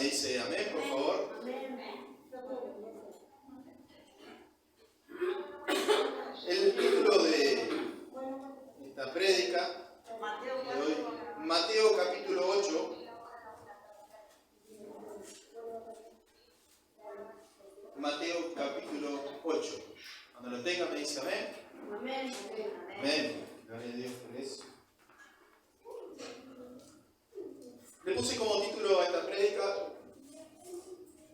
dice amén, por favor. El título de esta prédica de hoy, Mateo capítulo 8. Mateo capítulo 8. Cuando lo tenga me dice amén. Amén. Amén. Gloria a Dios por eso. Le puse como título a esta prédica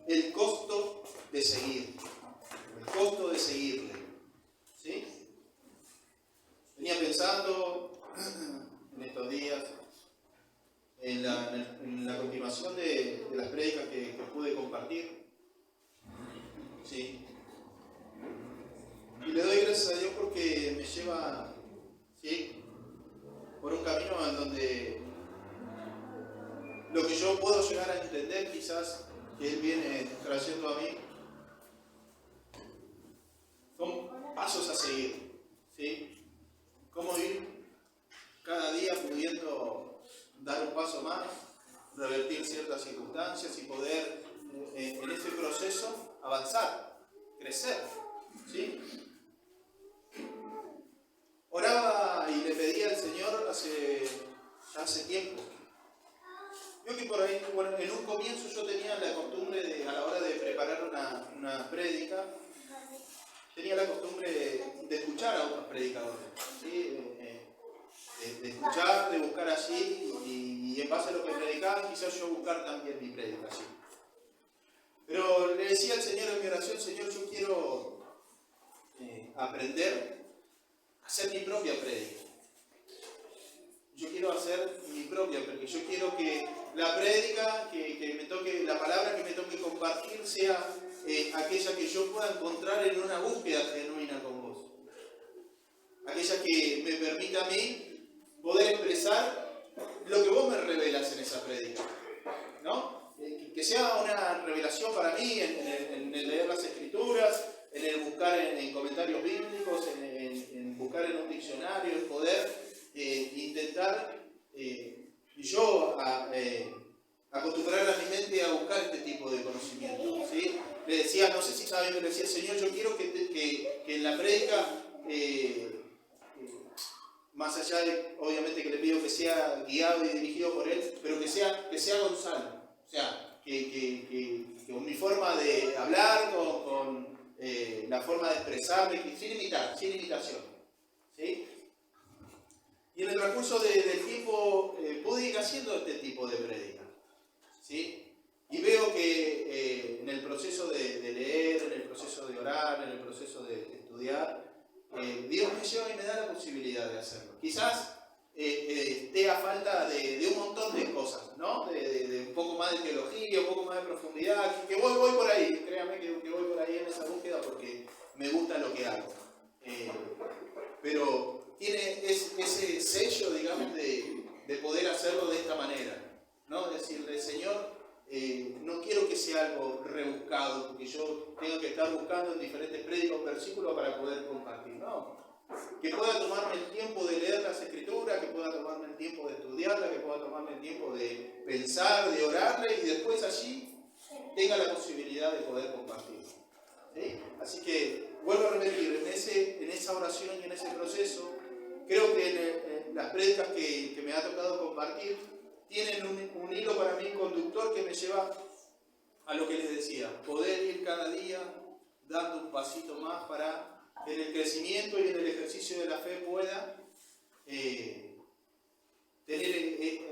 el costo de seguir. El costo de seguirle. ¿Sí? Venía pensando en estos días en la continuación de las prédicas que pude compartir. ¿Sí? Y le doy gracias a Dios porque me lleva, ¿sí?, por un camino en donde lo que yo puedo llegar a entender, quizás, que Él viene trayendo a mí, son pasos a seguir, ¿sí? Cómo ir cada día pudiendo dar un paso más, revertir ciertas circunstancias y poder en ese proceso avanzar, crecer, ¿sí? Oraba y le pedía al Señor hace tiempo. Yo que por ahí, bueno, en un comienzo yo tenía la costumbre de, a la hora de preparar una prédica, tenía la costumbre de escuchar a otros predicadores, ¿sí? De escuchar, de buscar allí y en base a lo que predicaban, quizás yo buscar también mi prédica allí. Pero le decía al Señor en mi oración: Señor, yo quiero aprender a hacer mi propia prédica. Yo quiero hacer mi propia, porque yo quiero que la prédica que me toque, la palabra que me toque compartir, sea aquella que yo pueda encontrar en una búsqueda genuina con vos. Aquella que me permita a mí poder expresar lo que vos me revelas en esa prédica, ¿no? Que sea una revelación para mí en el leer las Escrituras, en el buscar en comentarios bíblicos, en buscar en un diccionario, en poder intentar yo acostumbrar a mi mente a buscar este tipo de conocimiento, ¿sí? Le decía, no sé si saben, le decía: Señor, yo quiero que en la prédica, más allá de, obviamente, que le pido que sea guiado y dirigido por Él, pero que sea Gonzalo. O sea, que con mi forma de hablar, con la forma de expresarme, sin imitación, ¿sí? Y en el transcurso del tiempo pude ir haciendo este tipo de prédica, ¿sí? Y veo que en el proceso de leer, en el proceso de orar, en el proceso de estudiar, Dios me lleva y me da la posibilidad de hacerlo. Quizás esté a falta de un montón de cosas, ¿no? De un poco más de teología, un poco más de profundidad, que voy por ahí, créanme que voy por ahí en esa búsqueda porque me gusta lo que hago. Pero tiene ese sello, digamos, de poder hacerlo de esta manera, ¿no? Decirle: Señor, no quiero que sea algo rebuscado, porque yo tengo que estar buscando en diferentes prédicas versículos para poder compartir, no. Que pueda tomarme el tiempo de leer las Escrituras, que pueda tomarme el tiempo de estudiarla, que pueda tomarme el tiempo de pensar, de orarla y después allí tenga la posibilidad de poder compartir, ¿sí? Así que vuelvo a repetir, en esa oración y en ese proceso, creo que en las prédicas que me ha tocado compartir tienen un hilo para mí conductor que me lleva a lo que les decía: poder ir cada día dando un pasito más para que en el crecimiento y en el ejercicio de la fe pueda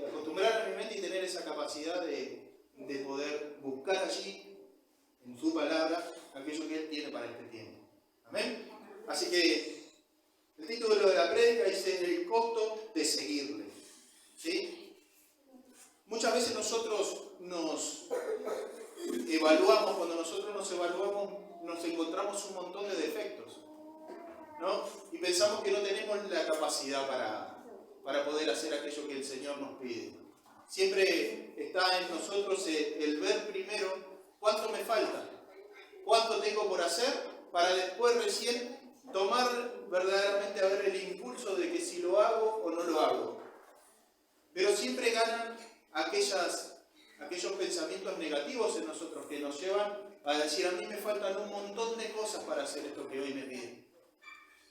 acostumbrar a mi mente y tener esa capacidad de poder buscar allí, en su palabra, aquello que Él tiene para este tiempo. Amén. Así que el título de la prédica dice: el costo de seguirle, ¿sí? Muchas veces nosotros nos evaluamos, cuando nosotros nos evaluamos, nos encontramos un montón de defectos, ¿no? Y pensamos que no tenemos la capacidad para poder hacer aquello que el Señor nos pide. Siempre está en nosotros el ver primero cuánto me falta, cuánto tengo por hacer, para después recién tomar verdaderamente a ver el impulso de que si lo hago o no lo hago. Pero siempre ganan aquellas aquellos pensamientos negativos en nosotros que nos llevan a decir, a mí me faltan un montón de cosas para hacer esto que hoy me piden.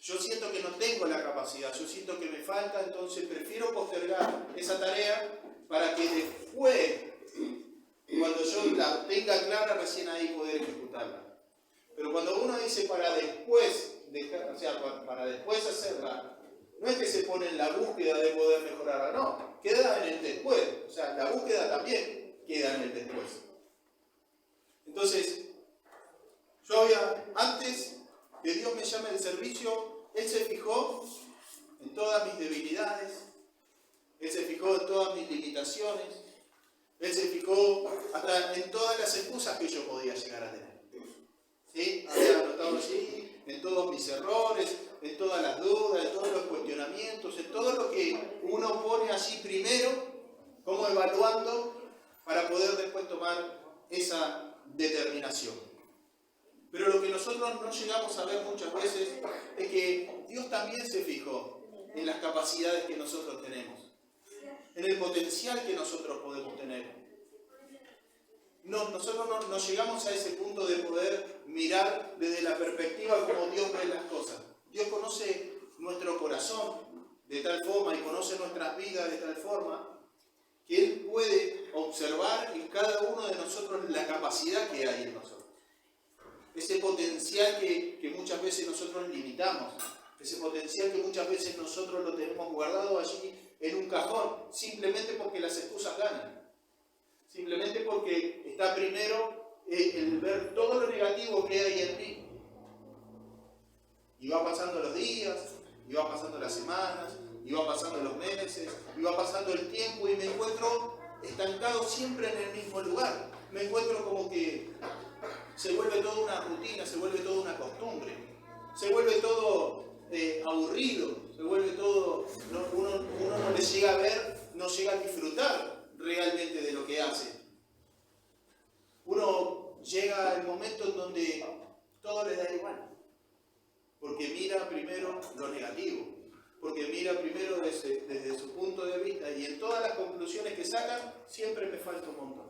Yo siento que no tengo la capacidad, yo siento que me falta, entonces prefiero postergar esa tarea para que después, cuando yo la tenga clara, recién ahí poder ejecutarla. Pero cuando uno dice para después, para después hacerla, no es que se pone en la búsqueda de poder mejorarla, no, queda en el después. O sea, la búsqueda también queda en el después. Entonces, antes que Dios me llame al servicio, Él se fijó en todas mis debilidades, Él se fijó en todas mis limitaciones, Él se fijó hasta en todas las excusas que yo podía llegar a tener. ¿Sí? Había anotado allí, en todos mis errores, en todas las dudas, en todos los cuestionamientos, en todo lo que uno pone allí primero, como evaluando, para poder después tomar esa determinación. Pero lo que nosotros no llegamos a ver muchas veces es que Dios también se fijó en las capacidades que nosotros tenemos, en el potencial que nosotros podemos tener. Nosotros no llegamos a ese punto de poder mirar desde la perspectiva como Dios ve las cosas. Dios conoce nuestro corazón de tal forma y conoce nuestras vidas de tal forma que Él puede observar en cada uno de nosotros la capacidad que hay en nosotros. Ese potencial que muchas veces nosotros limitamos, ese potencial que muchas veces nosotros lo tenemos guardado allí en un cajón, simplemente porque las excusas ganan. Simplemente porque está primero el ver todo lo negativo que hay en mí. Y va pasando los días, y va pasando las semanas, y va pasando los meses, y va pasando el tiempo y me encuentro estancado siempre en el mismo lugar. Me encuentro como que se vuelve toda una rutina, se vuelve toda una costumbre, se vuelve todo aburrido, se vuelve todo, uno no le llega a ver, no llega a disfrutar realmente de lo que hace. Uno llega al momento en donde todo le da igual, porque mira primero lo negativo, porque mira primero desde su punto de vista, y en todas las conclusiones que sacan siempre me falta un montón.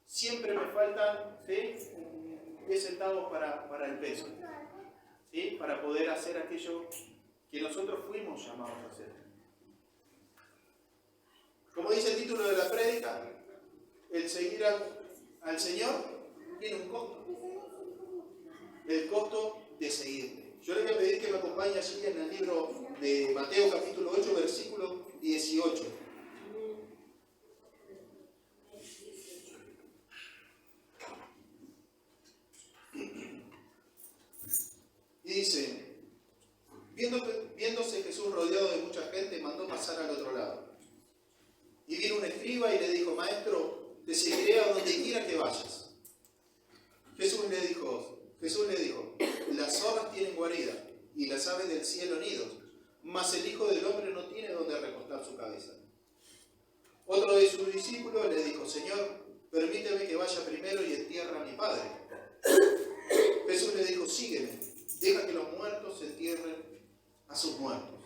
Siempre me faltan 10 centavos para el peso, ¿sí? Para poder hacer aquello que nosotros fuimos llamados a hacer. Como dice el título de la prédica, el seguir al Señor tiene un costo. El costo de seguirle. Yo le voy a pedir que me acompañe allí en el libro de Mateo capítulo 8, versículo 18. Y dice, viéndose Jesús rodeado de mucha gente, mandó pasar al otro lado. Y vino un escriba y le dijo, Maestro, te seguiré a donde quiera que vayas. Jesús le dijo, las zorras tienen guarida y las aves del cielo nidos, mas el Hijo del Hombre no tiene donde recostar su cabeza. Otro de sus discípulos le dijo, Señor, permíteme que vaya primero y entierre a mi Padre. Jesús le dijo, sígueme, deja que los muertos entierren a sus muertos.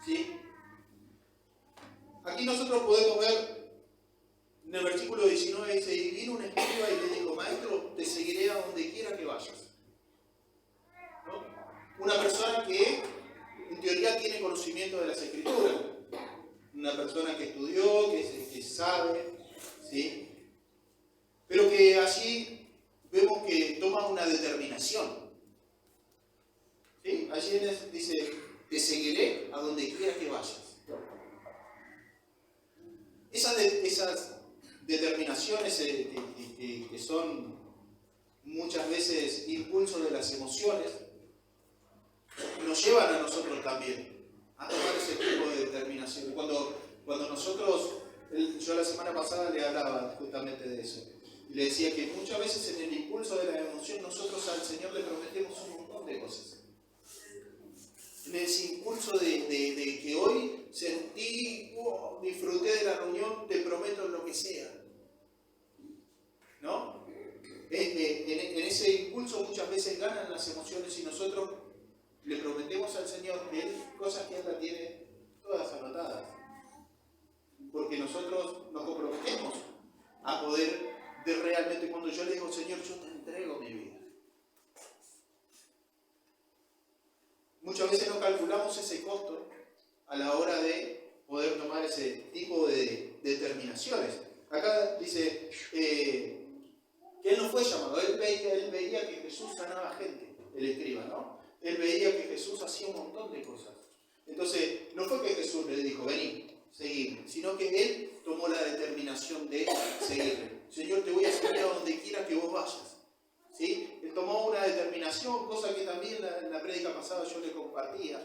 ¿Sí? Aquí nosotros podemos ver, en el versículo 19 dice, y vino un escriba y le dijo, Maestro, te seguiré a donde quiera que vayas. ¿No? Una persona que en teoría tiene conocimiento de las Escrituras, una persona que estudió, que sabe, ¿sí? Pero que allí vemos que toma una determinación. ¿Sí? Allí dice, te seguiré a donde quiera que vayas. Esas determinaciones que son muchas veces impulsos de las emociones, nos llevan a nosotros también a tomar ese tipo de determinación. Cuando nosotros, yo la semana pasada le hablaba justamente de eso, y le decía que muchas veces en el impulso de la emoción nosotros al Señor le prometemos un montón de cosas. En ese impulso de que hoy sentí, disfruté de la reunión, te prometo lo que sea. ¿No? En ese impulso muchas veces ganan las emociones y nosotros le prometemos al Señor que cosas que Él las tiene todas anotadas. porque nosotros nos comprometemos a poder de realmente, cuando yo le digo, Señor, yo te entrego mi vida. Muchas veces no calculamos ese costo a la hora de poder tomar ese tipo de determinaciones. Acá dice que él no fue llamado, él veía que Jesús sanaba gente, el escriba, ¿no? Él veía que Jesús hacía un montón de cosas. Entonces, no fue que Jesús le dijo, vení, seguime, sino que él tomó la determinación de seguirle. Señor, te voy a seguir a donde quiera que vos vayas. ¿Sí? Él tomó una determinación, cosa que también en la prédica pasada yo le compartía,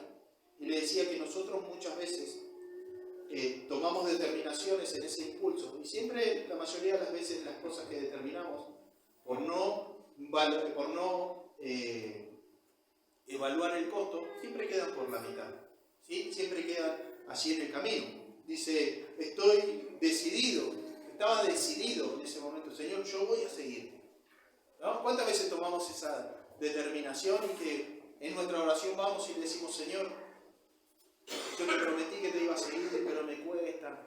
y le decía que nosotros muchas veces tomamos determinaciones en ese impulso, y siempre, la mayoría de las veces, las cosas que determinamos, por no evaluar el costo, siempre quedan por la mitad, ¿sí? Siempre quedan así en el camino. Dice, estaba decidido en ese momento, Señor, yo voy a seguirte. ¿No? ¿Cuántas veces tomamos esa determinación y que en nuestra oración vamos y le decimos, Señor, yo te prometí que te iba a seguir, pero me cuesta,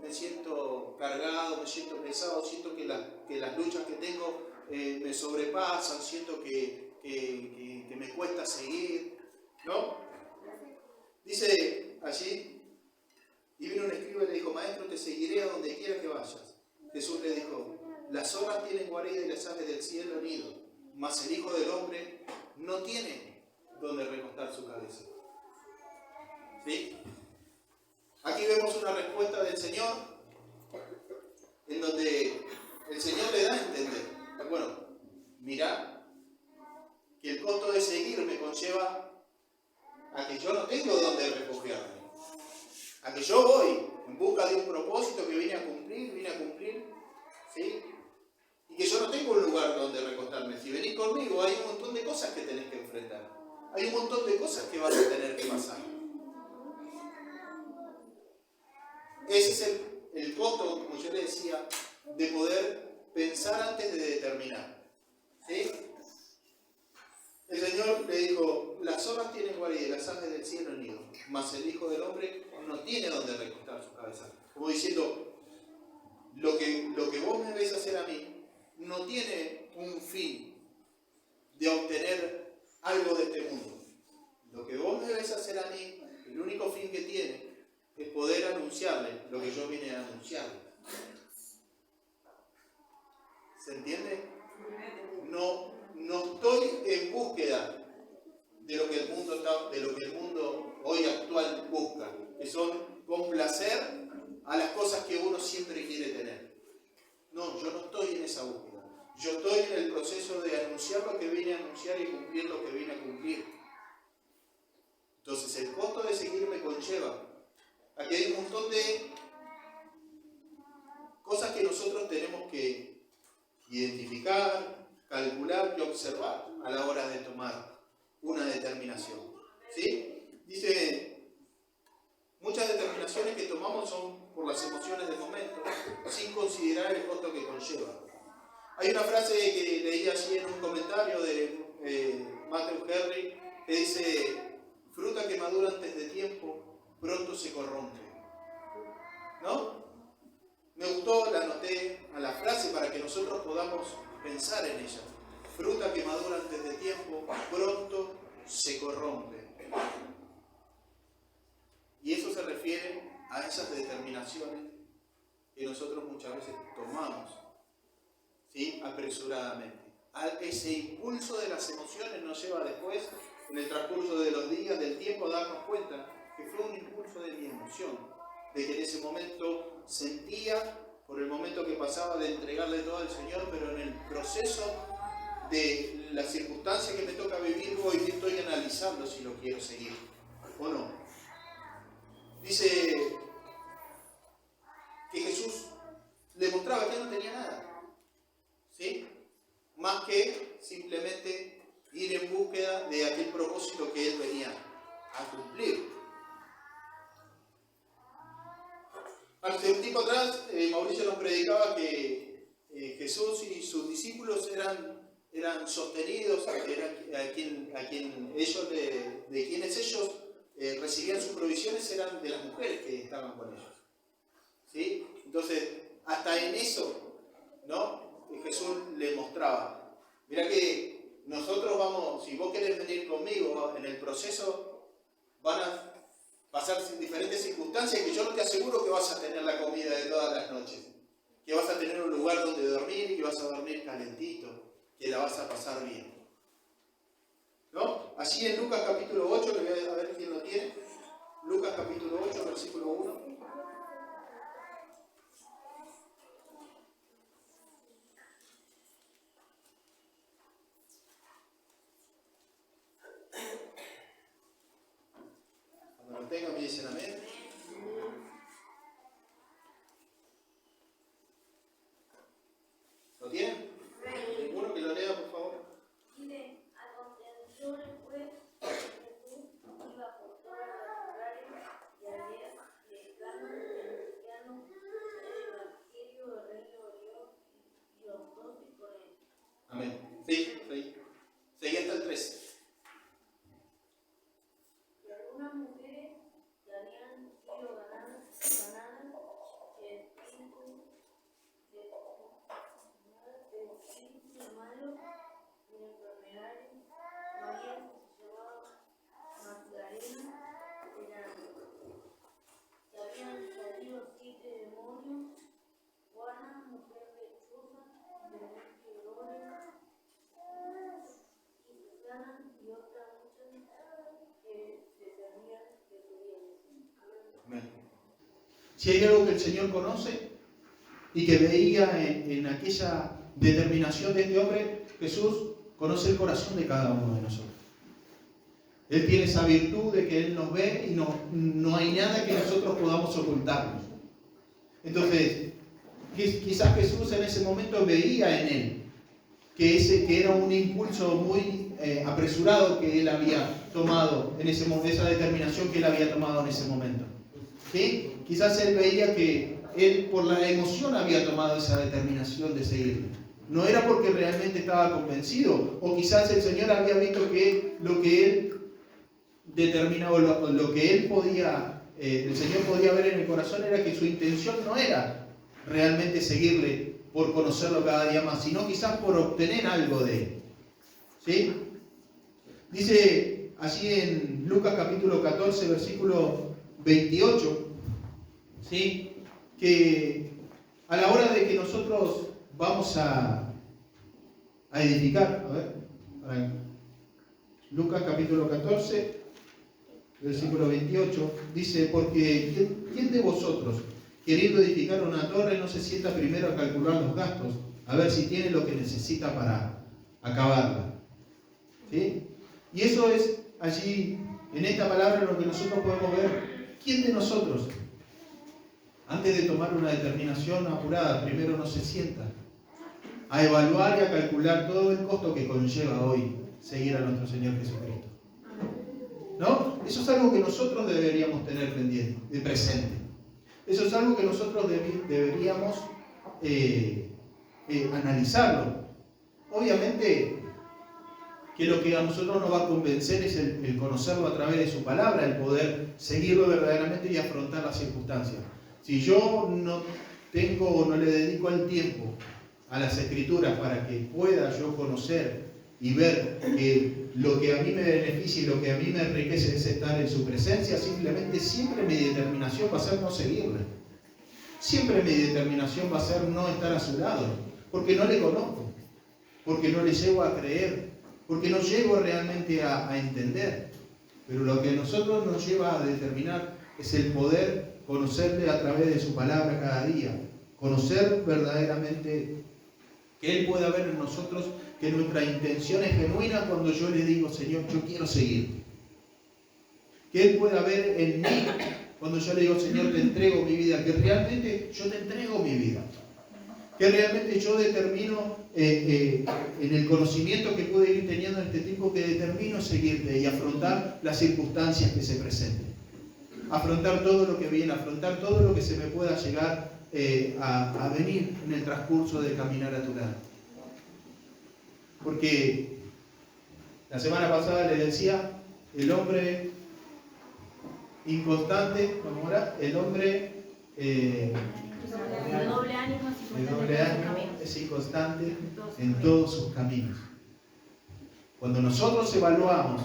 me siento cargado, me siento pesado, siento que las luchas que tengo me sobrepasan, siento que me cuesta seguir, ¿no? Dice allí, y vino un escriba y le dijo, Maestro, te seguiré a donde quiera que vayas. Jesús le dijo, las zorras tienen guarida y las aves del cielo nido, mas el Hijo del Hombre no tiene donde recostar su cabeza. ¿Sí? Aquí vemos una respuesta del Señor, en donde el Señor le da a entender, bueno, mirá, que el costo de seguirme conlleva a que yo no tengo donde refugiarme, a que yo voy en busca de un propósito que vine a cumplir, ¿sí? Y que yo no tengo un lugar donde recostarme. Si venís conmigo, hay un montón de cosas que tenés que enfrentar, hay un montón de cosas que vas a tener que pasar. Ese es el costo, como yo le decía, de poder pensar antes de determinar, ¿sí? El Señor le dijo, las zorras tienen guarida y las aves del cielo nido, mas el Hijo del Hombre no tiene donde recostar su cabeza. Como diciendo, lo que vos me ves hacer a mí no tiene un fin de obtener algo de este mundo. Lo que vos me ves hacer a mí, el único fin que tiene es poder anunciarle lo que yo vine a anunciarle. ¿Se entiende? No estoy en búsqueda de lo que el mundo hoy actual busca, que son complacer a las cosas que uno siempre quiere tener. No, yo no estoy en esa búsqueda. Yo estoy en el proceso de anunciar lo que vine a anunciar y cumplir lo que vine a cumplir. Entonces, el costo de seguirme conlleva a que hay un montón de cosas que nosotros tenemos que identificar, calcular y observar a la hora de tomar una determinación. ¿Sí? Dice, muchas determinaciones que tomamos son por las emociones del momento, sin considerar el costo que conlleva. Hay una frase que leí allí en un comentario de Matthew Henry que dice, fruta que madura antes de tiempo, pronto se corrompe. ¿No? Me gustó, la anoté a la frase para que nosotros podamos pensar en ella. Fruta que madura antes de tiempo, pronto se corrompe. Y eso se refiere a esas determinaciones que nosotros muchas veces tomamos, ¿sí? Apresuradamente. A ese impulso de las emociones nos lleva después, en el transcurso de los días, del tiempo, a darnos cuenta que fue un impulso de mi emoción, de que en ese momento sentía, por el momento que pasaba, de entregarle todo al Señor, pero en el proceso de la circunstancia que me toca vivir, hoy estoy analizando si lo quiero seguir o no. Dice que Jesús le mostraba que no tenía nada, ¿sí? Más que simplemente ir en búsqueda de aquel propósito que él venía a cumplir. Hace un tiempo atrás, Mauricio nos predicaba que Jesús y sus discípulos eran sostenidos, de quienes ellos recibían sus provisiones, eran de las mujeres que estaban con ellos. ¿Sí? Entonces, hasta en eso, ¿no? Jesús le mostraba. Mirá que nosotros vamos, si vos querés venir conmigo en el proceso, van a pasar diferentes circunstancias que yo no te aseguro que vas a tener la comida de todas las noches, que vas a tener un lugar donde dormir y que vas a dormir calentito, que la vas a pasar bien. ¿No? Allí en Lucas capítulo 8, le voy a ver quién lo tiene. Lucas capítulo 8, versículo 1. Cuando lo tengan me dicen amén. ¿Lo tienen? ¿Ninguno que lo lea, por favor? Dice, aconteció después que Jesús iba por todas las ciudades y aldeas predicando y anunciando el evangelio del reino de Dios y los doce con él. Amén. Sí, sí. Seguí hasta el 3. Y algunas mujeres que habían sido ganadas de espíritu malos y de enfermedades, María que se llamaba Magdalena, que habían salido 7 demonios, Juana, mujer lechosa, de 20 dólares, y Susana y otras muchas que se servían de su bien. Amén. Si hay algo que el Señor conoce y que veía en aquella determinación de este hombre, Jesús conoce el corazón de cada uno de nosotros. Él tiene esa virtud de que Él nos ve y no hay nada que nosotros podamos ocultarnos. Entonces, quizás Jesús en ese momento veía en Él que era un impulso muy apresurado que Él había tomado en ese momento, esa determinación que Él había tomado en ese momento. ¿Sí? Quizás Él veía que Él por la emoción había tomado esa determinación de seguirle. No era porque realmente estaba convencido, o quizás el Señor había visto que lo que Él determinaba, lo que Él podía, el Señor podía ver en el corazón era que su intención no era realmente seguirle por conocerlo cada día más, sino quizás por obtener algo de Él. ¿Sí? Dice allí en Lucas capítulo 14, versículo 28, ¿sí? Que a la hora de que nosotros vamos a edificar, a ver, Lucas capítulo 14, versículo 28, dice, porque ¿quién de vosotros, queriendo edificar una torre, no se sienta primero a calcular los gastos, a ver si tiene lo que necesita para acabarla? ¿Sí? Y eso es allí, en esta palabra, lo que nosotros podemos ver. ¿Quién de nosotros, antes de tomar una determinación apurada, primero no se sienta a evaluar y a calcular todo el costo que conlleva hoy seguir a nuestro Señor Jesucristo? ¿No? Eso es algo que nosotros deberíamos tener presente. Eso es algo que nosotros deberíamos analizarlo. Obviamente que lo que a nosotros nos va a convencer es el conocerlo a través de su palabra, el poder seguirlo verdaderamente y afrontar las circunstancias. Si yo no tengo o no le dedico el tiempo a las Escrituras para que pueda yo conocer y ver que lo que a mí me beneficia y lo que a mí me enriquece es estar en su presencia, simplemente siempre mi determinación va a ser no seguirle. Siempre mi determinación va a ser no estar a su lado, porque no le conozco, porque no le llego a creer, porque no llego realmente a entender. Pero lo que a nosotros nos lleva a determinar es el poder conocerle a través de su palabra cada día, conocer verdaderamente que Él pueda ver en nosotros que nuestra intención es genuina cuando yo le digo, Señor, yo quiero seguir. Que Él pueda ver en mí cuando yo le digo, Señor, te entrego mi vida, que realmente yo te entrego mi vida. Que realmente yo determino, en el conocimiento que pude ir teniendo en este tiempo, que determino seguirte y afrontar las circunstancias que se presenten. Afrontar todo lo que viene, afrontar todo lo que se me pueda llegar a venir en el transcurso de caminar a tu lado. Porque la semana pasada les decía, el hombre inconstante, ¿cómo era? El hombre de doble ánimo, es inconstante en todos sus caminos. Cuando nosotros evaluamos,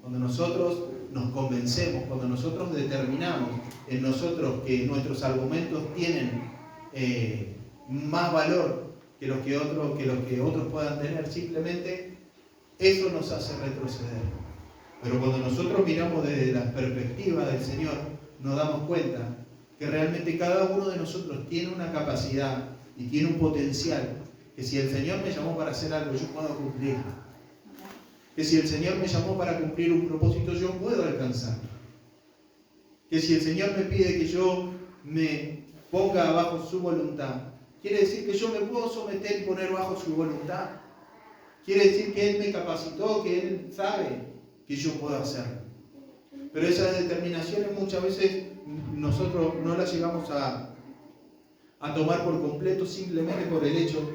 cuando nosotros nos convencemos, cuando nosotros determinamos en nosotros que nuestros argumentos tienen más valor que los que otros puedan tener, simplemente eso nos hace retroceder. Pero cuando nosotros miramos desde la perspectiva del Señor, nos damos cuenta que realmente cada uno de nosotros tiene una capacidad y tiene un potencial, que si el Señor me llamó para hacer algo, yo puedo cumplirlo. Que si el Señor me llamó para cumplir un propósito, yo puedo alcanzarlo. Que si el Señor me pide que yo me ponga bajo su voluntad, quiere decir que yo me puedo someter y poner bajo su voluntad. Quiere decir que Él me capacitó, que Él sabe que yo puedo hacerlo. Pero esas determinaciones muchas veces nosotros no las llegamos a tomar por completo simplemente por el hecho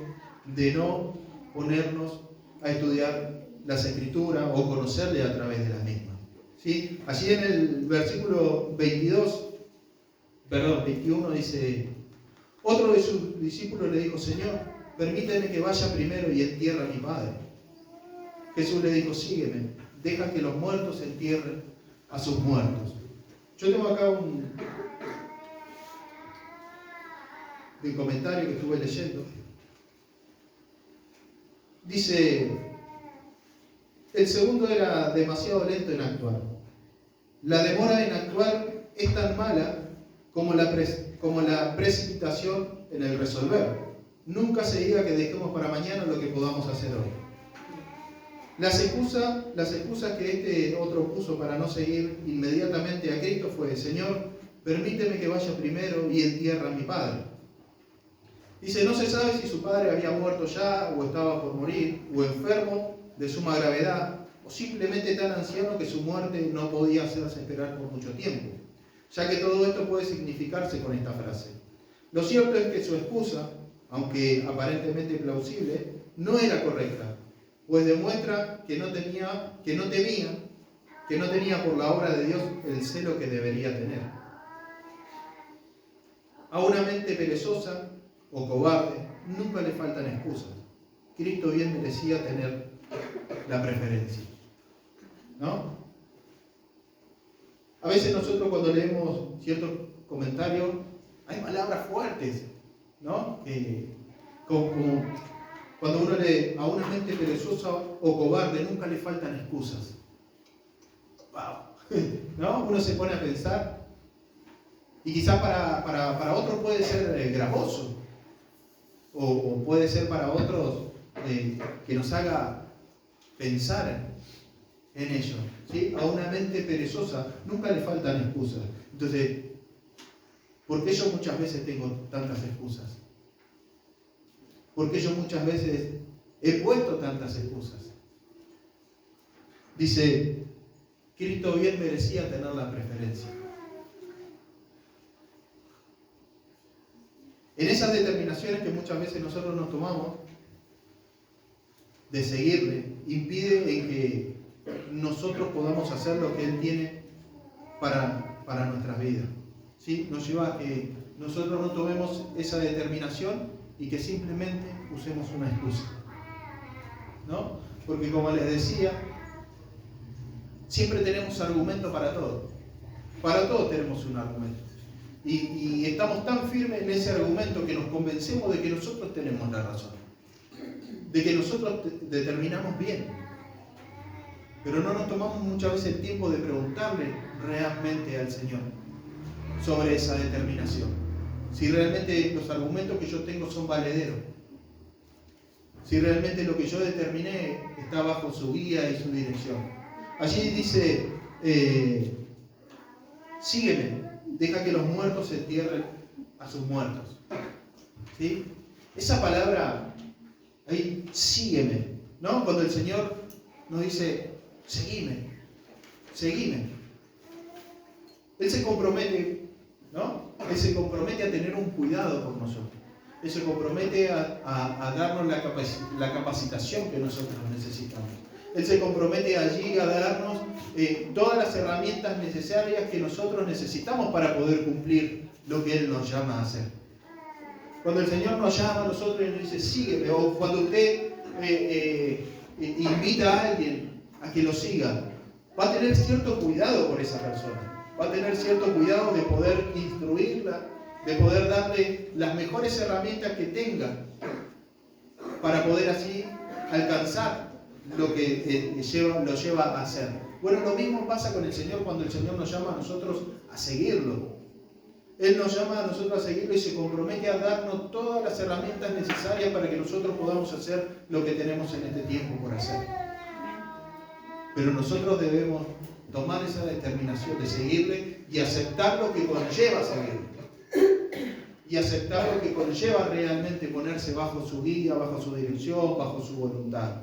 de no ponernos a estudiar las Escrituras o conocerle a través de las mismas. ¿Sí? Allí en el versículo 21 dice: otro de sus discípulos le dijo: Señor, permíteme que vaya primero y entierre a mi padre. Jesús le dijo: sígueme, deja que los muertos entierren a sus muertos. Yo tengo acá un comentario que estuve leyendo. Dice: el segundo era demasiado lento en actuar. La demora en actuar es tan mala como la precipitación en el resolver. Nunca se diga que dejemos para mañana lo que podamos hacer hoy. Las excusas que este otro puso para no seguir inmediatamente a Cristo fue: Señor, permíteme que vaya primero y entierre a mi padre. Dice: no se sabe si su padre había muerto ya, o estaba por morir, o enfermo de suma gravedad, o simplemente tan anciano que su muerte no podía hacerse esperar por mucho tiempo, ya que todo esto puede significarse con esta frase. Lo cierto es que su excusa, aunque aparentemente plausible, no era correcta, pues demuestra que no tenía por la obra de Dios el celo que debería tener. A una mente perezosa o cobarde nunca le faltan excusas. Cristo bien merecía tener la preferencia, ¿no? A veces nosotros cuando leemos ciertos comentarios hay palabras fuertes, ¿no? Como cuando uno lee: a una mente perezosa o cobarde nunca le faltan excusas. ¡Wow! ¿No? Uno se pone a pensar, y quizás para otros puede ser gravoso, o puede ser para otros que nos haga pensar en ello, ¿sí? A una mente perezosa nunca le faltan excusas. Entonces, ¿por qué yo muchas veces tengo tantas excusas? ¿Por qué yo muchas veces he puesto tantas excusas? Dice: Cristo bien merecía tener la preferencia. En esas determinaciones que muchas veces nosotros nos tomamos de seguirle, impide en que nosotros podamos hacer lo que Él tiene para nuestras vidas, ¿sí? Nos lleva a que nosotros no tomemos esa determinación y que simplemente usemos una excusa, ¿no? Porque como les decía, siempre tenemos argumento para todo. Para todo tenemos un argumento. Y estamos tan firmes en ese argumento que nos convencemos de que nosotros tenemos la razón, de que nosotros determinamos bien. Pero no nos tomamos muchas veces el tiempo de preguntarle realmente al Señor sobre esa determinación. Si realmente los argumentos que yo tengo son valederos. Si realmente lo que yo determiné está bajo su guía y su dirección. Allí dice: sígueme, deja que los muertos entierren a sus muertos. ¿Sí? Esa palabra ahí, sígueme, ¿no? Cuando el Señor nos dice: seguime, seguime. Él se compromete, ¿no? Él se compromete a tener un cuidado por nosotros. Él se compromete a darnos la capacitación que nosotros necesitamos. Él se compromete allí a darnos todas las herramientas necesarias que nosotros necesitamos para poder cumplir lo que Él nos llama a hacer. Cuando el Señor nos llama a nosotros y nos dice, sígueme, o cuando usted invita a alguien a que lo siga, va a tener cierto cuidado por esa persona, va a tener cierto cuidado de poder instruirla, de poder darle las mejores herramientas que tenga para poder así alcanzar lo que lo lleva a hacer. Bueno, lo mismo pasa con el Señor cuando el Señor nos llama a nosotros a seguirlo. Él nos llama a nosotros a seguirlo y se compromete a darnos todas las herramientas necesarias para que nosotros podamos hacer lo que tenemos en este tiempo por hacer. Pero nosotros debemos tomar esa determinación de seguirle y aceptar lo que conlleva seguirle. Y aceptar lo que conlleva realmente ponerse bajo su guía, bajo su dirección, bajo su voluntad.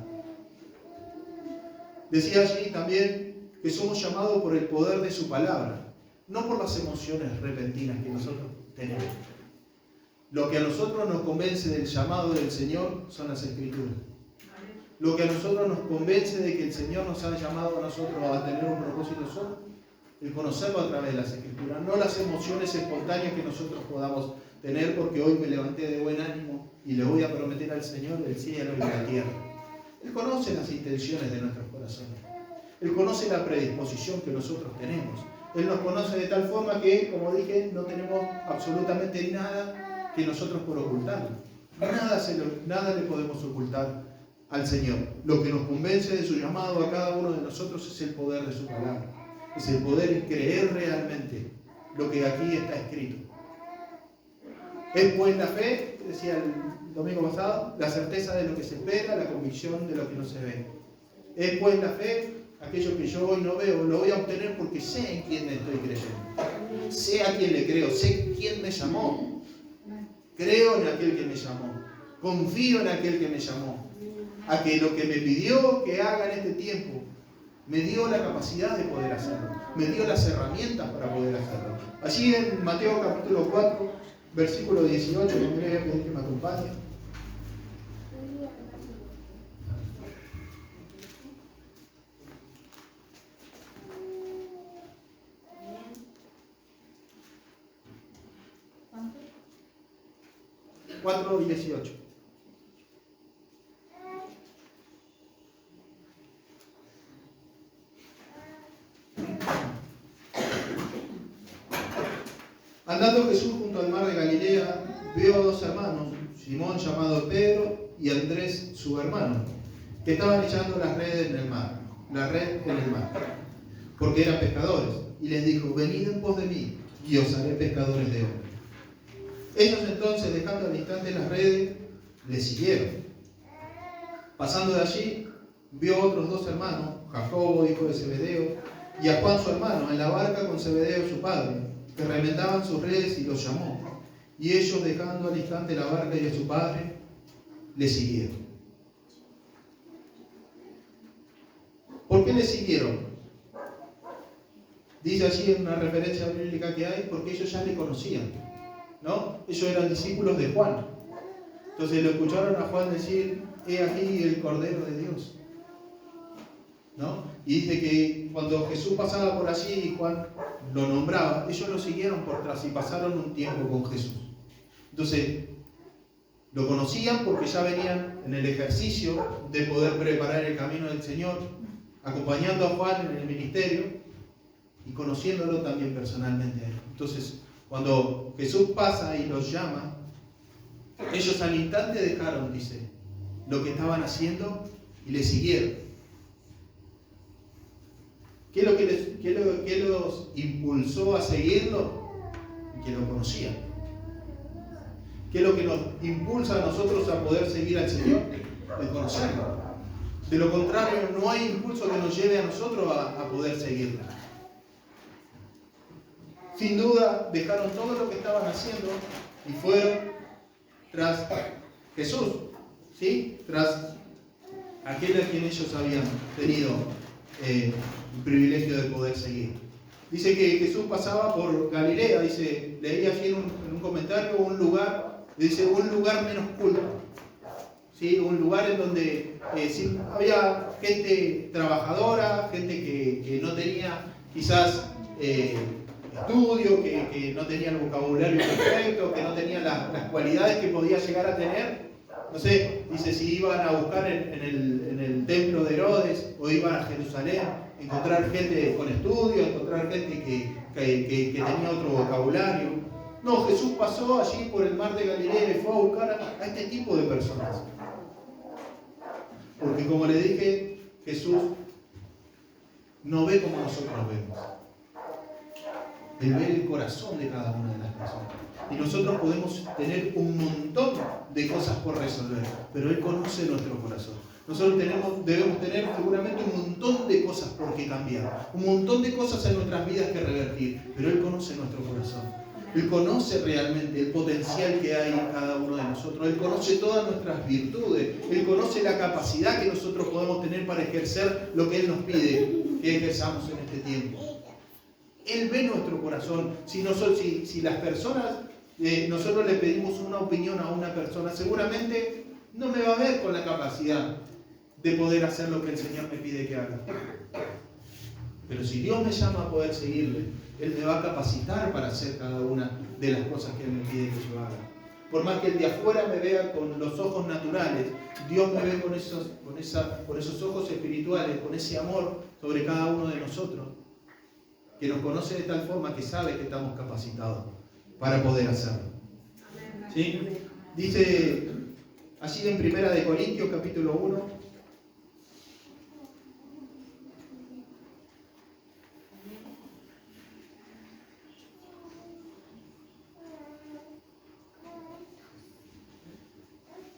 Decía allí también que somos llamados por el poder de su palabra, no por las emociones repentinas que nosotros tenemos. Lo que a nosotros nos convence del llamado del Señor son las Escrituras. Lo que a nosotros nos convence de que el Señor nos ha llamado a nosotros a tener un propósito son el conocerlo a través de las Escrituras, no las emociones espontáneas que nosotros podamos tener porque hoy me levanté de buen ánimo y le voy a prometer al Señor el cielo y la tierra. Él conoce las intenciones de nuestros corazones. Él conoce la predisposición que nosotros tenemos. Él nos conoce de tal forma que, como dije, no tenemos absolutamente nada que nosotros por ocultar. Nada le podemos ocultar al Señor. Lo que nos convence de su llamado a cada uno de nosotros es el poder de su palabra. Es el poder creer realmente lo que aquí está escrito. Es pues la fe, decía el domingo pasado, la certeza de lo que se espera, la convicción de lo que no se ve. Es pues la fe, aquello que yo hoy no veo, lo voy a obtener porque sé en quién estoy creyendo. Sé a quién le creo, sé quién me llamó. Creo en aquel que me llamó. Confío en aquel que me llamó. A que lo que me pidió que haga en este tiempo, me dio la capacidad de poder hacerlo. Me dio las herramientas para poder hacerlo. Allí en Mateo capítulo 4, versículo 18, yo le voy a pedir que me acompañe. ¿Cuánto? 4:18. Andando Jesús junto al mar de Galilea, vio a dos hermanos, Simón llamado Pedro y Andrés su hermano, que estaban echando las redes en el mar, porque eran pescadores, y les dijo, venid en pos de mí, y os haré pescadores de hombres. Ellos entonces, dejando al instante las redes, le siguieron. Pasando de allí, vio a otros dos hermanos, Jacobo, hijo de Zebedeo, y a Juan su hermano, en la barca con Zebedeo su padre, que remendaban sus redes, y los llamó. Y ellos, dejando al instante la barca y a su padre, le siguieron. ¿Por qué le siguieron? Dice allí en una referencia bíblica que hay, porque ellos ya le conocían, ¿no? Ellos eran discípulos de Juan. Entonces lo escucharon a Juan decir, he aquí el Cordero de Dios, ¿no? Y dice que cuando Jesús pasaba por allí y Juan lo nombraba, ellos lo siguieron por atrás y pasaron un tiempo con Jesús. Entonces, lo conocían porque ya venían en el ejercicio de poder preparar el camino del Señor, acompañando a Juan en el ministerio y conociéndolo también personalmente a él. Entonces, cuando Jesús pasa y los llama, ellos al instante dejaron, dice, lo que estaban haciendo y le siguieron. ¿Qué es lo que los impulsó a seguirlo? Que lo conocían. ¿Qué es lo que nos impulsa a nosotros a poder seguir al Señor? El conocerlo. De lo contrario, no hay impulso que nos lleve a nosotros a poder seguirlo. Sin duda, dejaron todo lo que estaban haciendo y fueron tras Jesús, ¿sí? Tras aquel a quien ellos habían tenido el privilegio de poder seguir. Dice que Jesús pasaba por Galilea, dice, leí aquí en un comentario un lugar, dice un lugar menos culto, ¿sí? Un lugar en donde había gente trabajadora, gente que no tenía quizás estudio, que no tenía el vocabulario perfecto, que no tenía las cualidades que podía llegar a tener. No sé, dice si iban a buscar en el templo de Herodes o iban a Jerusalén, encontrar gente con estudio, encontrar gente que tenía otro vocabulario. No, Jesús pasó allí por el mar de Galilea y fue a buscar a este tipo de personas. Porque como le dije, Jesús no ve como nosotros vemos. Él ve el corazón de cada una de las personas. Y nosotros podemos tener un montón de cosas por resolver, pero Él conoce nuestro corazón. Nosotros debemos tener seguramente un montón de cosas por qué cambiar, un montón de cosas en nuestras vidas que revertir, pero Él conoce nuestro corazón. Él conoce realmente el potencial que hay en cada uno de nosotros. Él conoce todas nuestras virtudes. Él conoce la capacidad que nosotros podemos tener para ejercer lo que Él nos pide que ejerzamos en este tiempo. Él ve nuestro corazón. Si las personas, nosotros le pedimos una opinión a una persona, seguramente no me va a ver con la capacidad de poder hacer lo que el Señor me pide que haga. Pero si Dios me llama a poder seguirle, Él me va a capacitar para hacer cada una de las cosas que Él me pide que yo haga. Por más que el de afuera me vea con los ojos naturales, Dios me ve con esos ojos espirituales, con ese amor sobre cada uno de nosotros, que nos conoce de tal forma que sabe que estamos capacitados para poder hacerlo. ¿Sí? Dice allí en 1 Corintios capítulo 1,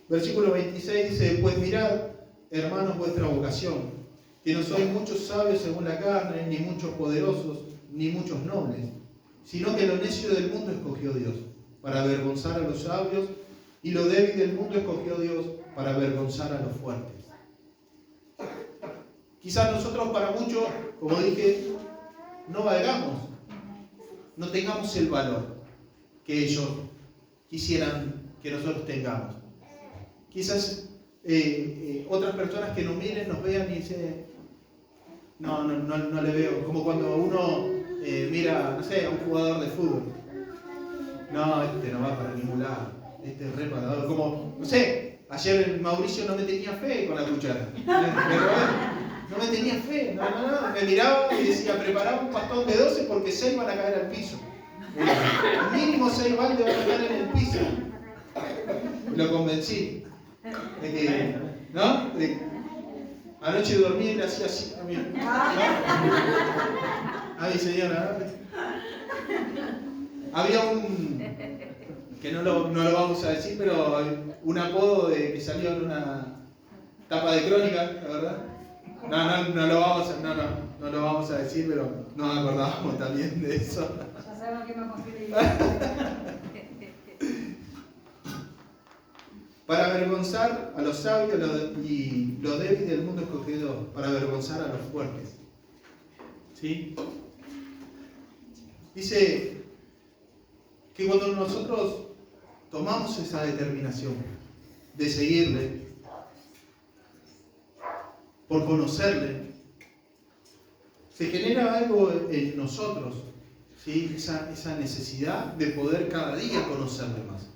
versículo 26 dice: pues mirad, hermanos, vuestra vocación, que no sois muchos sabios según la carne, ni muchos poderosos, ni muchos nobles, sino que lo necio del mundo escogió Dios, para avergonzar a los sabios, y lo débil del mundo escogió Dios, para avergonzar a los fuertes. Quizás nosotros para muchos, como dije, no valgamos, no tengamos el valor que ellos quisieran que nosotros tengamos. Quizás otras personas que nos miren, nos vean y dicen, no le veo. Como cuando uno mira, no sé, a un jugador de fútbol. No, este no va para ningún lado. Este es reparador. Como, no sé, ayer Mauricio no me tenía fe con la cuchara. No me tenía fe. No. Me miraba y decía, preparaba un pastón de 12 porque 6 van a caer al piso. Mínimo 6 baldes van a caer en el piso. Lo convencí. De que, ¿no? Anoche dormí y le hacía así a mí. ¿No? A mi señora, ¿no? Había que no lo vamos a decir, pero un apodo que salió en una tapa de crónica, la verdad. No lo vamos a decir, pero nos acordábamos también de eso. Ya sabemos que no confío. Para avergonzar a los sabios y los débiles del mundo escogido, para avergonzar a los fuertes. ¿Sí? Dice que cuando nosotros tomamos esa determinación de seguirle, por conocerle, se genera algo en nosotros, ¿sí? Esa necesidad de poder cada día conocerle más.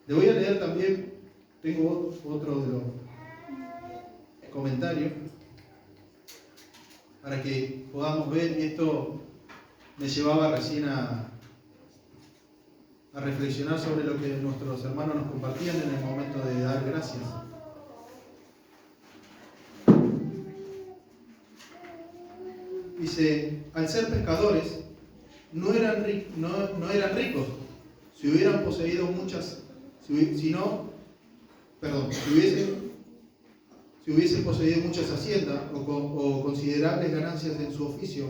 Le voy a leer también. Tengo otro de los comentarios para que podamos ver, y esto me llevaba recién a reflexionar sobre lo que nuestros hermanos nos compartían en el momento de dar gracias. Dice, al ser pescadores, no eran ricos, si hubieran poseído si hubiesen poseído muchas haciendas o considerables ganancias en su oficio,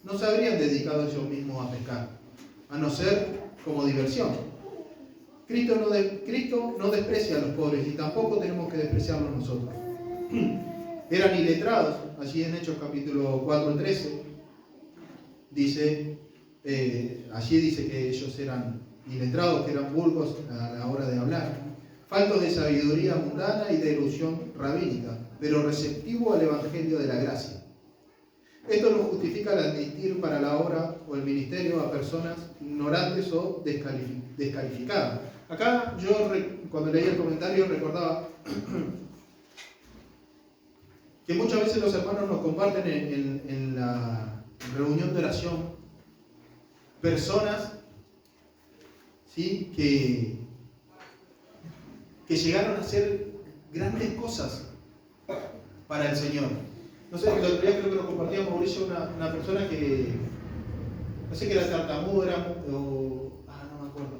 no se habrían dedicado ellos mismos a pescar, a no ser como diversión. Cristo no desprecia a los pobres y tampoco tenemos que despreciarlos nosotros. Eran iletrados, allí en Hechos capítulo 4:13, allí dice que ellos eran iletrados, que eran vulgos a la hora de hablar, faltos de sabiduría mundana y de erudición rabínica, pero receptivo al Evangelio de la gracia. Esto lo justifica al admitir para la obra o el ministerio a personas ignorantes o descalificadas. Acá yo, cuando leí el comentario, recordaba que muchas veces los hermanos nos comparten en la reunión de oración personas, ¿sí?, que llegaron a hacer grandes cosas para el Señor. No sé, el otro día creo que lo compartía Mauricio, una persona que, no sé, que era tartamudo, no me acuerdo,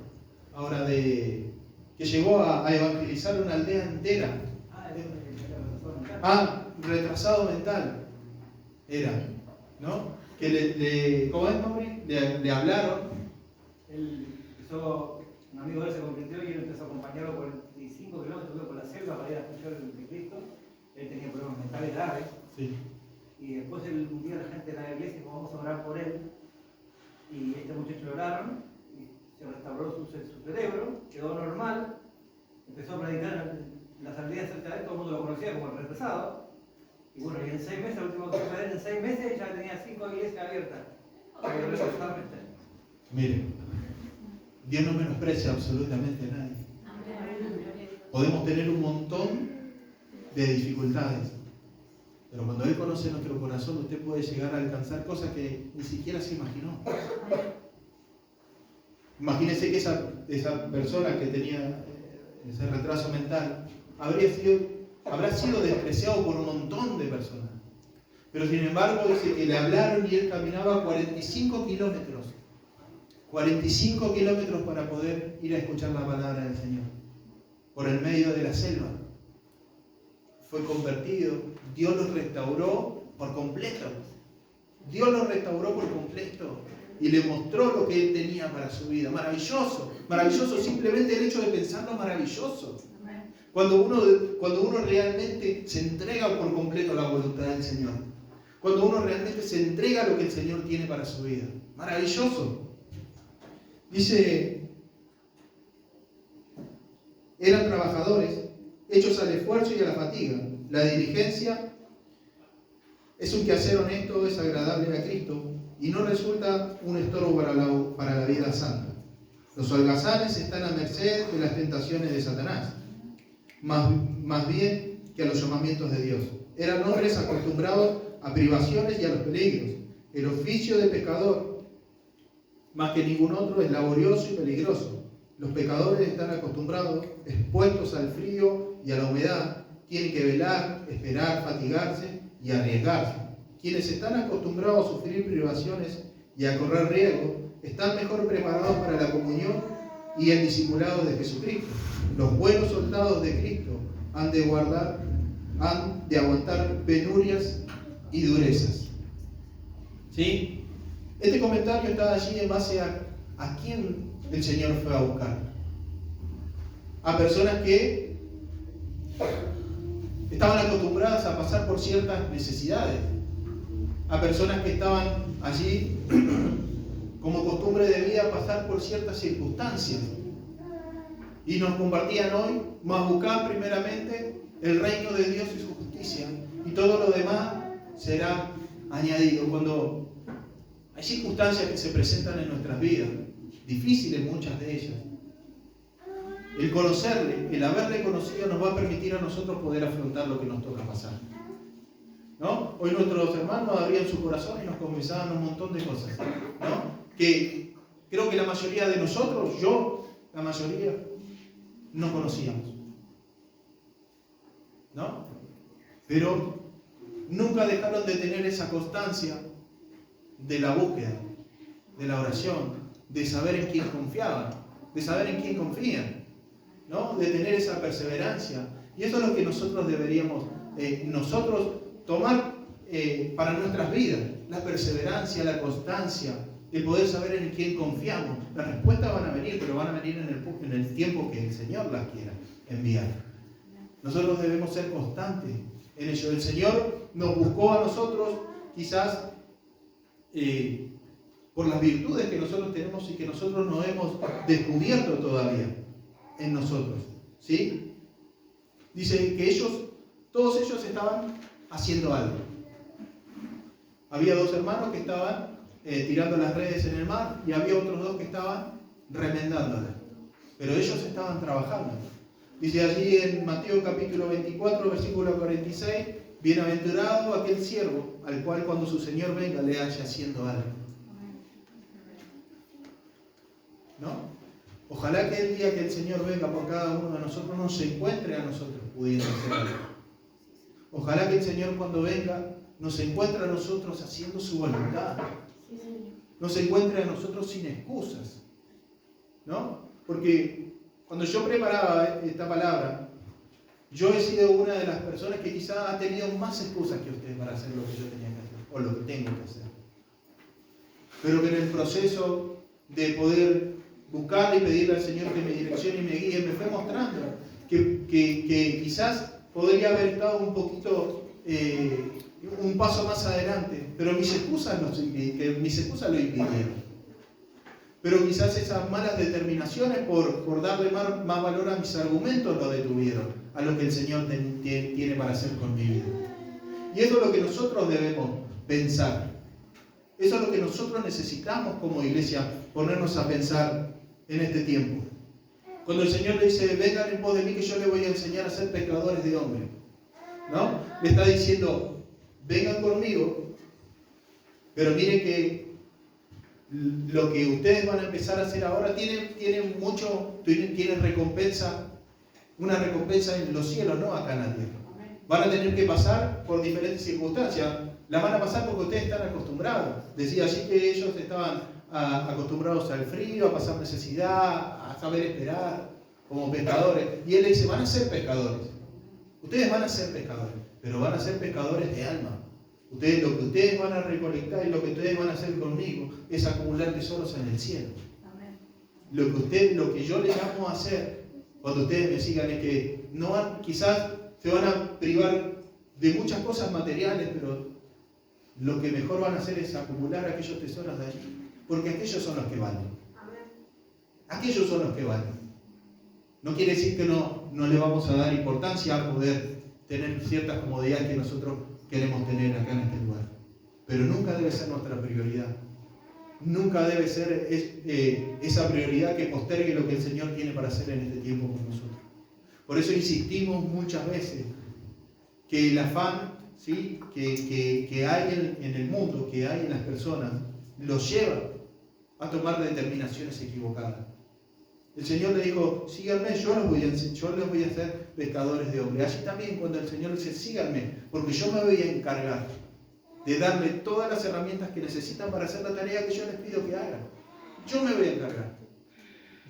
ahora que llegó a evangelizar una aldea entera. Retrasado mental era, ¿no? Que ¿cómo es, Mauri? Le hablaron. Un amigo de él se convirtió y él empezó a acompañarlo 45 kilómetros por la selva para ir a escuchar el Cristo. Él tenía problemas mentales graves. Sí. Y después un día la gente de la iglesia dijo, vamos a orar por él. Y este muchacho lo oraron, y se restauró su cerebro, quedó normal, empezó a predicar en las aldeas cerca de él, todo el mundo lo conocía como el retrasado. Y bueno, y en 6 meses, el último que fue de él, en 6 meses ya tenía 5 iglesias abiertas. Miren, Dios no menosprecia absolutamente a nadie. Podemos tener un montón de dificultades, pero cuando Él conoce nuestro corazón, usted puede llegar a alcanzar cosas que ni siquiera se imaginó. Imagínese que esa persona que tenía ese retraso mental habrá sido despreciado por un montón de personas. Pero sin embargo, dice que le hablaron y él caminaba 45 kilómetros. 45 kilómetros para poder ir a escuchar la palabra del Señor. Por el medio de la selva. Fue convertido. Dios lo restauró por completo. Dios lo restauró por completo. Y le mostró lo que él tenía para su vida. Maravilloso. Maravilloso. Simplemente el hecho de pensarlo, maravilloso. Cuando uno realmente se entrega por completo a la voluntad del Señor. Cuando uno realmente se entrega a lo que el Señor tiene para su vida. Maravilloso. Dice, eran trabajadores, hechos al esfuerzo y a la fatiga. La diligencia es un quehacer honesto, es agradable a Cristo y no resulta un estorbo para la vida santa. Los holgazanes están a merced de las tentaciones de Satanás, más bien que a los llamamientos de Dios. Eran hombres acostumbrados a privaciones y a los peligros. El oficio de pecador, más que ningún otro, es laborioso y peligroso. Los pecadores están acostumbrados, expuestos al frío y a la humedad. Tienen que velar, esperar, fatigarse y arriesgarse. Quienes están acostumbrados a sufrir privaciones y a correr riesgos, están mejor preparados para la comunión y el discipulado de Jesucristo. Los buenos soldados de Cristo han de aguantar penurias y durezas. ¿Sí? Este comentario está allí en base a quién el Señor fue a buscar. A personas que estaban acostumbradas a pasar por ciertas necesidades. A personas que estaban allí como costumbre de vida pasar por ciertas circunstancias. Y nos compartían hoy, más buscar primeramente el reino de Dios y su justicia. Y todo lo demás será añadido. Cuando hay circunstancias que se presentan en nuestras vidas, difíciles muchas de ellas, el conocerle, el haberle conocido nos va a permitir a nosotros poder afrontar lo que nos toca pasar. ¿No? Hoy nuestros hermanos abrían su corazón y nos confesaban un montón de cosas, ¿no? Que creo que la mayoría de nosotros, la mayoría, no conocíamos. ¿No? Pero nunca dejaron de tener esa constancia de la búsqueda, de la oración, de saber en quién confiaban, de saber en quién confían, ¿no? De tener esa perseverancia. Y eso es lo que nosotros deberíamos tomar para nuestras vidas, la perseverancia, la constancia, el poder saber en quién confiamos. Las respuestas van a venir, pero van a venir en el tiempo que el Señor las quiera enviar. Nosotros debemos ser constantes en ello. El Señor nos buscó a nosotros, quizás por las virtudes que nosotros tenemos y que nosotros no hemos descubierto todavía en nosotros. ¿Sí? Dice que Todos ellos estaban haciendo algo. Había 2 hermanos que estaban tirando las redes en el mar y había otros 2 que estaban remendándolas. Pero ellos estaban trabajando. Dice allí en Mateo capítulo 24, versículo 46, bienaventurado aquel siervo al cual cuando su Señor venga le haya haciendo algo. ¿No? Ojalá que el día que el Señor venga por cada uno de nosotros nos encuentre a nosotros pudiendo hacer algo. Ojalá que el Señor cuando venga nos encuentre a nosotros haciendo su voluntad. Nos encuentre a nosotros sin excusas. ¿No? Porque cuando yo preparaba esta palabra, yo he sido una de las personas que quizás ha tenido más excusas que ustedes para hacer lo que yo tenía que hacer, o lo que tengo que hacer. Pero que en el proceso de poder buscar y pedirle al Señor que me direccione y me guíe, me fue mostrando que quizás podría haber estado un poquito, un paso más adelante, pero mis excusas lo impidieron. Pero quizás esas malas determinaciones por darle más valor a mis argumentos lo detuvieron a lo que el Señor tiene para hacer con mi vida. Y eso es lo que nosotros debemos pensar. Eso es lo que nosotros necesitamos como iglesia, ponernos a pensar en este tiempo. Cuando el Señor le dice, vengan en pos de mí que yo les voy a enseñar a ser pescadores de hombres, ¿no? Le está diciendo, vengan conmigo, pero miren que lo que ustedes van a empezar a hacer ahora tiene recompensa, una recompensa en los cielos, no acá en la tierra. Van a tener que pasar por diferentes circunstancias. Las van a pasar porque ustedes están acostumbrados. Decía allí que ellos estaban acostumbrados al frío, a pasar necesidad, a saber esperar como pescadores. Y él le dice, van a ser pescadores. Ustedes van a ser pescadores, pero van a ser pescadores de alma. Lo que ustedes van a recolectar y lo que ustedes van a hacer conmigo es acumular tesoros en el cielo. Amén. Lo que yo les llamo a hacer cuando ustedes me sigan es que quizás se van a privar de muchas cosas materiales, pero lo que mejor van a hacer es acumular aquellos tesoros de allí, porque aquellos son los que valen. Amén. Aquellos son los que valen. No quiere decir que no le vamos a dar importancia a poder tener ciertas comodidades que nosotros queremos tener acá en este lugar. Pero nunca debe ser nuestra prioridad. Nunca debe ser esa prioridad que postergue lo que el Señor tiene para hacer en este tiempo con nosotros. Por eso insistimos muchas veces que el afán, ¿sí?, que hay en el mundo, que hay en las personas, los lleva a tomar determinaciones equivocadas. El Señor le dijo, síganme, yo les voy a hacer pescadores de hombres. Allí también cuando el Señor dice, síganme, porque yo me voy a encargar de darle todas las herramientas que necesitan para hacer la tarea que yo les pido que hagan. Yo me voy a encargar.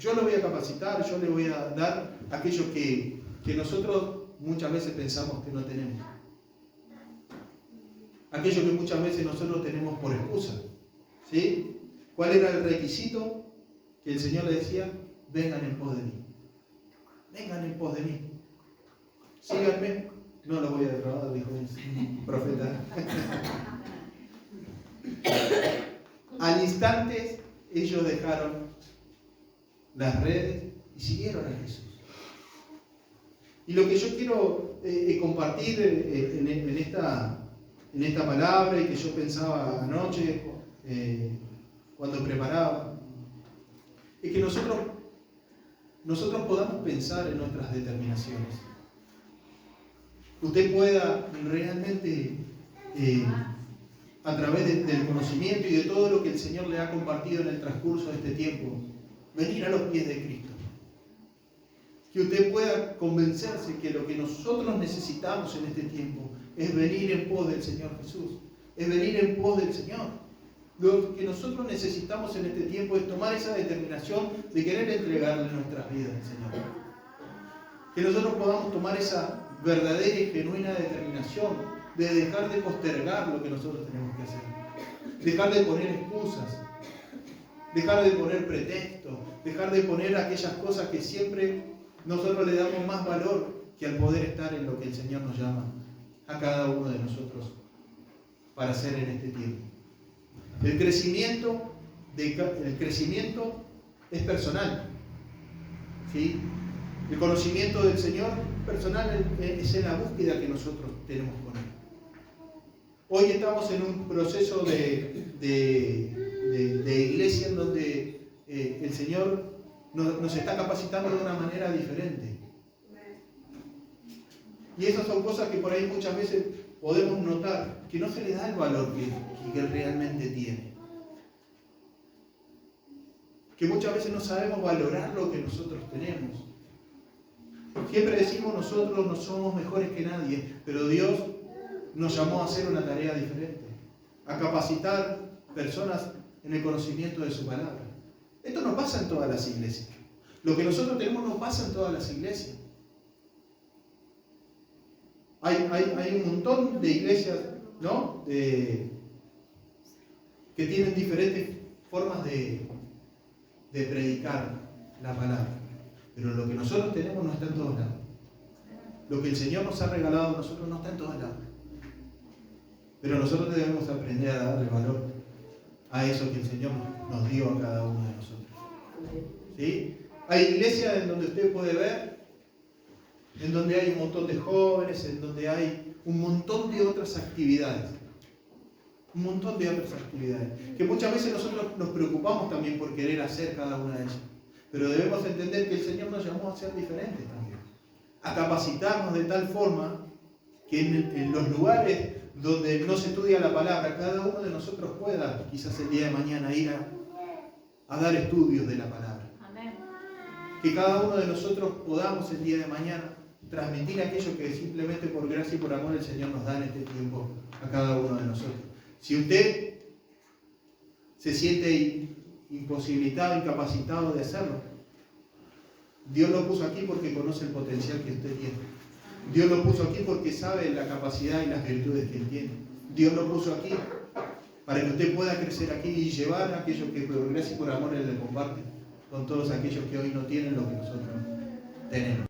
Yo los voy a capacitar, yo les voy a dar aquello que nosotros muchas veces pensamos que no tenemos. Aquello que muchas veces nosotros tenemos por excusa. ¿Sí? ¿Cuál era el requisito que el Señor le decía? Vengan en pos de mí. Vengan en pos de mí. Síganme. No lo voy a defraudar, dijo el profeta. Al instante ellos dejaron las redes y siguieron a Jesús. Y lo que yo quiero compartir en esta palabra y que yo pensaba anoche cuando preparaba, es que nosotros podamos pensar en nuestras determinaciones. Usted pueda realmente, a través del conocimiento y de todo lo que el Señor le ha compartido en el transcurso de este tiempo, venir a los pies de Cristo. Que usted pueda convencerse que lo que nosotros necesitamos en este tiempo es venir en pos del Señor Jesús, es venir en pos del Señor. Lo que nosotros necesitamos en este tiempo es tomar esa determinación de querer entregarle nuestras vidas al Señor. Que nosotros podamos tomar esa verdadera y genuina determinación de dejar de postergar lo que nosotros tenemos que hacer. Dejar de poner excusas, dejar de poner pretextos, dejar de poner aquellas cosas que siempre nosotros le damos más valor que al poder estar en lo que el Señor nos llama a cada uno de nosotros para hacer en este tiempo. El crecimiento es personal, ¿sí? El conocimiento del Señor personal es en la búsqueda que nosotros tenemos con Él. Hoy estamos en un proceso de iglesia en donde el Señor nos está capacitando de una manera diferente. Y esas son cosas que por ahí muchas veces podemos notar que no se le da el valor que Él realmente tiene. Que muchas veces no sabemos valorar lo que nosotros tenemos. Siempre decimos nosotros no somos mejores que nadie, pero Dios nos llamó a hacer una tarea diferente, a capacitar personas en el conocimiento de su palabra. Esto no pasa en todas las iglesias. Lo que nosotros tenemos no pasa en todas las iglesias. Hay un montón de iglesias, ¿no? Que tienen diferentes formas de predicar la palabra. Pero lo que nosotros tenemos no está en todos lados. Lo que el Señor nos ha regalado a nosotros no está en todos lados. Pero nosotros debemos aprender a darle valor a eso que el Señor nos dio a cada uno de nosotros. ¿Sí? Hay iglesias en donde usted puede ver, en donde hay un montón de jóvenes, en donde hay un montón de otras actividades. Un montón de otras actividades. Que muchas veces nosotros nos preocupamos también por querer hacer cada una de ellas. Pero debemos entender que el Señor nos llamó a ser diferentes también. A capacitarnos de tal forma que en los lugares donde no se estudia la palabra, cada uno de nosotros pueda, quizás el día de mañana, ir a dar estudios de la palabra. Amén. Que cada uno de nosotros podamos el día de mañana transmitir aquello que simplemente por gracia y por amor el Señor nos da en este tiempo a cada uno de nosotros. Si usted se siente imposibilitado, incapacitado de hacerlo, Dios lo puso aquí porque conoce el potencial que usted tiene. Dios lo puso aquí porque sabe la capacidad y las virtudes que Él tiene. Dios lo puso aquí para que usted pueda crecer aquí y llevar aquello que por gracia y por amor Él le comparte con todos aquellos que hoy no tienen lo que nosotros tenemos.